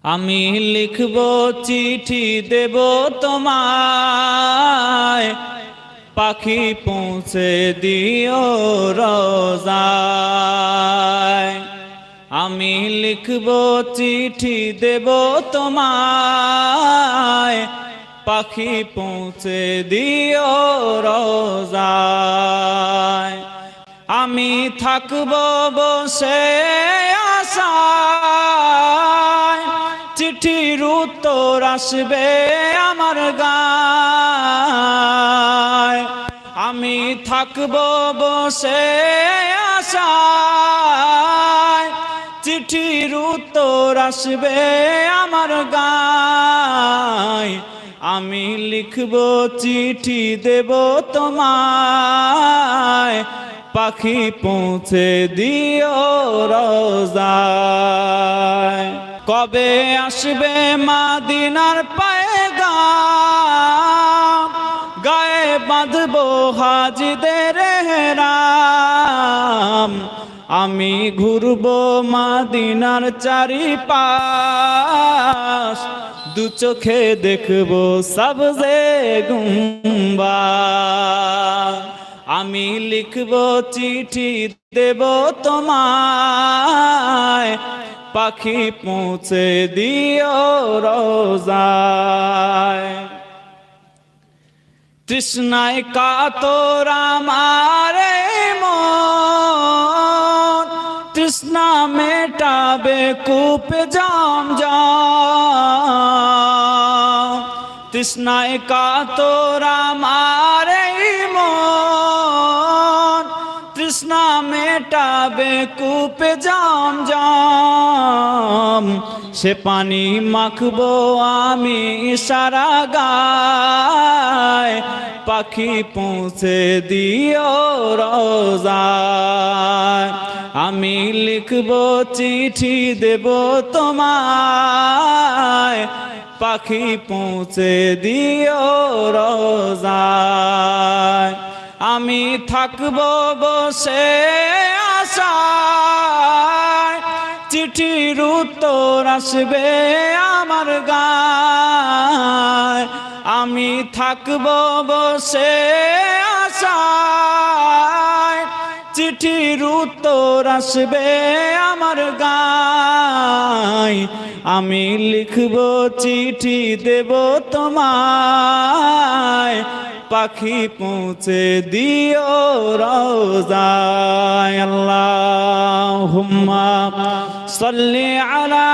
আমি লিখব চিঠি দেব তোমায়, পাখি পৌঁছে দিও রোজায়। আমি লিখব চিঠি দেব তোমায়, পাখি পৌঁছে দিও রোজায়। আমি থাকব বসে আশায়, চিঠির উত্তর আসবে আমার গায়। আমি থাকব বসে আশায়, চিঠির উত্তর আসবে আমার গায়। আমি লিখব চিঠি দেব তোমায়, পাখি পৌঁছে দিও রোজায়। কবে আসবে মদিনার পয়গাম, গায়ে বাঁধবো হাজিদের হেরাম। আমি ঘুরবো মদিনার চারিপাশ, দু চোখে দেখবো সবজে গুম্বাদ। আমি লিখব চিঠি দেব তোমায়, পাখি পৌঁছে দিও রোজায়। তৃষ্ণায় কাতর আমার মন, তৃষ্ণা মেটাবে কূপ জমজম। তৃষ্ণায় কাতর আমার মন, তৃষ্ণা মেটাবে কূপ জমজম। সে পানি মাখবো আমি সারা গায়, পাখি পৌঁছে দিও রোজায়। আমি লিখব চিঠি দেব তোমায়, পাখি পৌঁছে দিও রোজায়। আমি থাকব বসে আশায়, চিঠির উত্তর আসবে আমার গায়। আমি থাকব বসে আশায়, চিঠির উত্তর আসবে আমার গায়। আমি লিখব চিঠি দেব তোমায়, পাখি পৌঁছে দিও রোজায়। আল্লাহুম্মা সাল্লি আলা